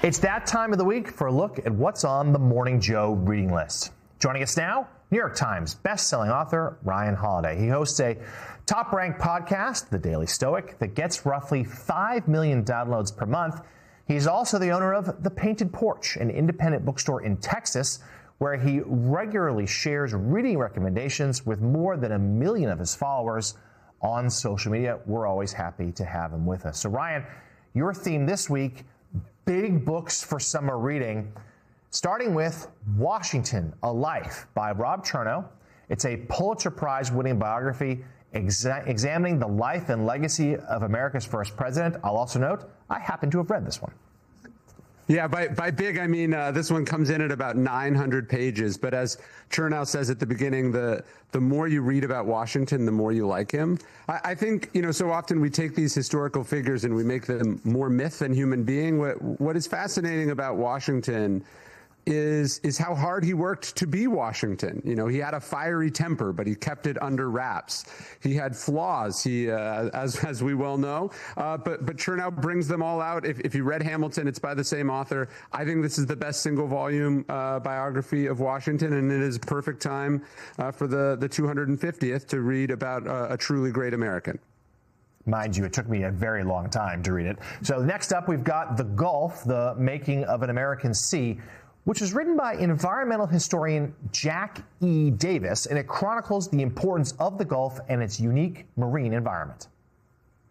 It's that time of the week for a look at what's on the Morning Joe reading list. Joining us now, New York Times best-selling author Ryan Holiday. He hosts a top-ranked podcast, The Daily Stoic, that gets roughly 5 million downloads per month. He's also the owner of The Painted Porch, an independent bookstore in Texas, where he regularly shares reading recommendations with more than 1 million of his followers on social media. We're always happy to have him with us. So, Ryan, your theme this week, big books for summer reading, starting with Washington, A Life by Rob Chernow. It's a Pulitzer Prize-winning biography examining the life and legacy of America's first president. I'll also note, I happen to have read this one. Yeah, by big, I mean this one comes in at about 900 pages. But as Chernow says at the beginning, the more you read about Washington, the more you like him. I think, so often we take these historical figures and we make them more myth than human being. What is fascinating about Washington is how hard he worked to be Washington. He had a fiery temper, but he kept it under wraps. He had flaws, as we well know, but Chernow brings them all out. If you read Hamilton, it's by the same author. I think this is the best single volume biography of Washington, and it is a perfect time for the 250th to read about a truly great American. Mind you, it took me a very long time to read it. So next up, we've got The Gulf, The Making of an American Sea, which was written by environmental historian Jack E. Davis, and it chronicles the importance of the Gulf and its unique marine environment.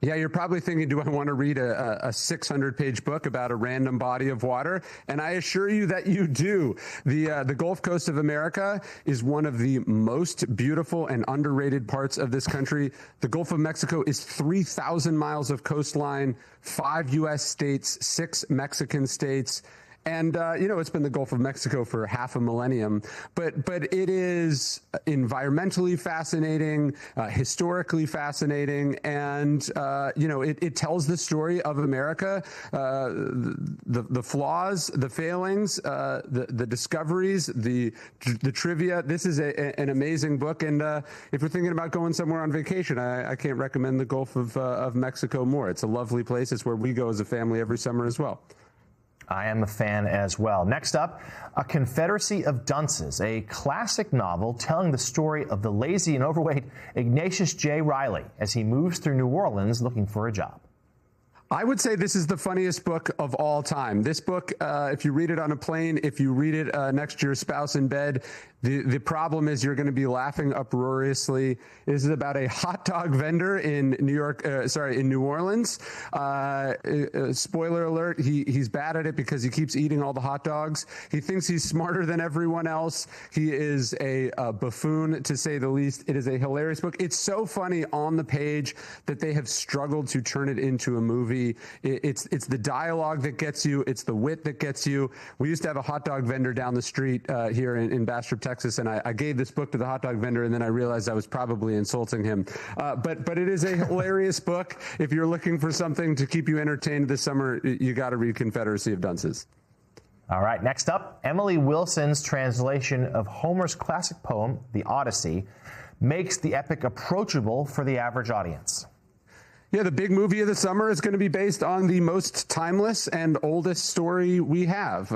Yeah, you're probably thinking, do I want to read a 600-page book about a random body of water? And I assure you that you do. The Gulf Coast of America is one of the most beautiful and underrated parts of this country. The Gulf of Mexico is 3,000 miles of coastline, 5 U.S. states, 6 Mexican states. And, it's been the Gulf of Mexico for half a millennium, but it is environmentally fascinating, historically fascinating, and, it tells the story of America, the flaws, the failings, the discoveries, the trivia. This is an amazing book, and if you're thinking about going somewhere on vacation, I can't recommend the Gulf of Mexico more. It's a lovely place. It's where we go as a family every summer as well. I am a fan as well. Next up, A Confederacy of Dunces, a classic novel telling the story of the lazy and overweight Ignatius J. Riley as he moves through New Orleans looking for a job. I would say this is the funniest book of all time. This book, if you read it on a plane, if you read it next to your spouse in bed, the problem is you're going to be laughing uproariously. This is about a hot dog vendor in New Orleans. Spoiler alert, he's bad at it because he keeps eating all the hot dogs. He thinks he's smarter than everyone else. He is a buffoon, to say the least. It is a hilarious book. It's so funny on the page that they have struggled to turn it into a movie. It's the dialogue that gets you. It's the wit that gets you. We used to have a hot dog vendor down the street here in Bastrop, Texas, and I gave this book to the hot dog vendor, and then I realized I was probably insulting him. But it is a hilarious book. If you're looking for something to keep you entertained this summer, you got to read Confederacy of Dunces. All right, next up, Emily Wilson's translation of Homer's classic poem, The Odyssey, makes the epic approachable for the average audience. Yeah, the big movie of the summer is going to be based on the most timeless and oldest story we have.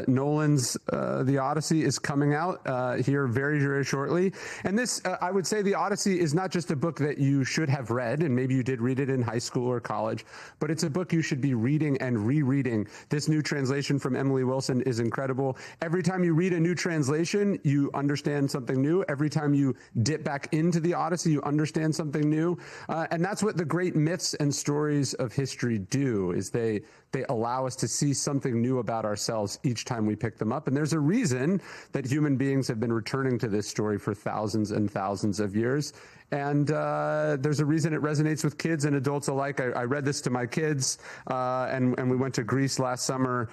Nolan's The Odyssey is coming out here very, very shortly. And this, I would say The Odyssey is not just a book that you should have read, and maybe you did read it in high school or college, but it's a book you should be reading and rereading. This new translation from Emily Wilson is incredible. Every time you read a new translation, you understand something new. Every time you dip back into The Odyssey, you understand something new. And that's what the great myths and stories of history do, is they allow us to see something new about ourselves each time we pick them up. And there's a reason that human beings have been returning to this story for thousands and thousands of years. And there's a reason it resonates with kids and adults alike. I read this to my kids, and we went to Greece last summer.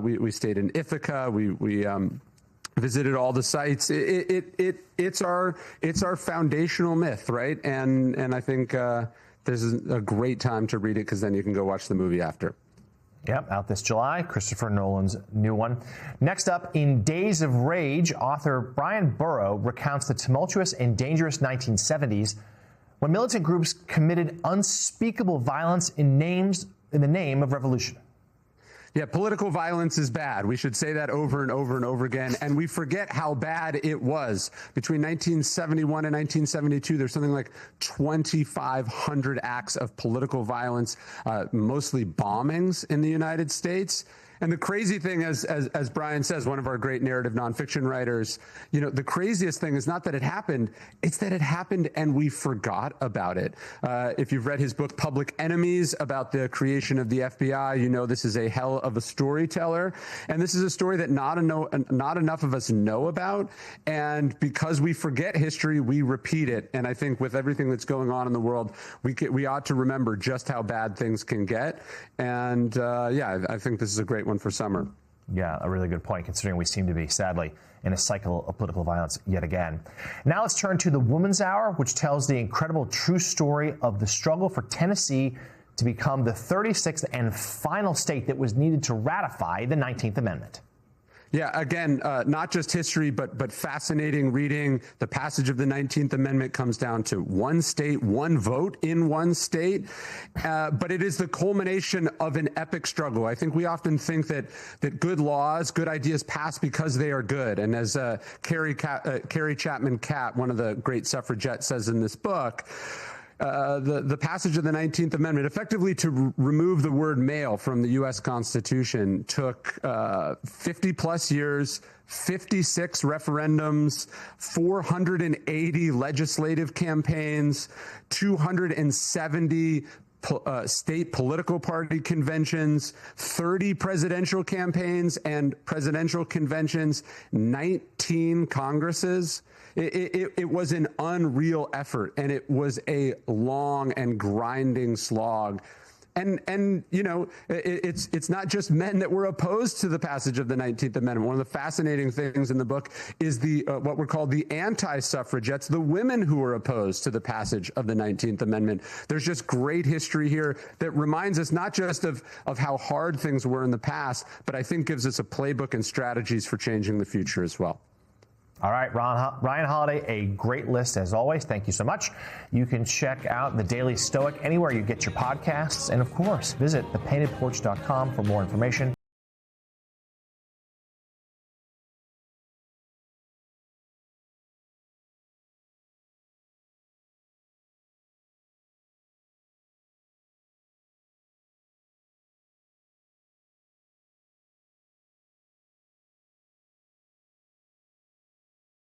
We stayed in Ithaca. We visited all the sites. It's our foundational myth, right? And I think this is a great time to read it, because then you can go watch the movie after. Yep, out this July, Christopher Nolan's new one. Next up, in Days of Rage, author Brian Burrow recounts the tumultuous and dangerous 1970s when militant groups committed unspeakable violence in the name of revolution. Yeah, political violence is bad. We should say that over and over and over again. And we forget how bad it was. Between 1971 and 1972, there's something like 2,500 acts of political violence, mostly bombings in the United States. And the crazy thing, as Brian says, one of our great narrative nonfiction writers, the craziest thing is not that it happened, it's that it happened and we forgot about it. If you've read his book, Public Enemies, about the creation of the FBI, this is a hell of a storyteller. And this is a story that not enough of us know about. And because we forget history, we repeat it. And I think with everything that's going on in the world, we ought to remember just how bad things can get. And I think this is a great one for summer. Yeah, a really good point, considering we seem to be, sadly, in a cycle of political violence yet again. Now let's turn to the Woman's Hour, which tells the incredible true story of the struggle for Tennessee to become the 36th and final state that was needed to ratify the 19th Amendment. Yeah, again, not just history, but fascinating reading. The passage of the 19th Amendment comes down to one state, one vote in one state. But it is the culmination of an epic struggle. I think we often think that good laws, good ideas pass because they are good. And as Carrie Chapman Catt, one of the great suffragettes, says in this book, the passage of the 19th Amendment, effectively to remove the word male from the U.S. Constitution, took 50 plus years, 56 referendums, 480 legislative campaigns, 270 state political party conventions, 30 presidential campaigns and presidential conventions, 19 Congresses. It was an unreal effort, and it was a long and grinding slog. And it's not just men that were opposed to the passage of the 19th Amendment. One of the fascinating things in the book is the what were called the anti-suffragettes, the women who were opposed to the passage of the 19th Amendment. There's just great history here that reminds us not just of how hard things were in the past, but I think gives us a playbook and strategies for changing the future as well. All right, Ryan Holiday, a great list as always. Thank you so much. You can check out The Daily Stoic anywhere you get your podcasts. And of course, visit thepaintedporch.com for more information.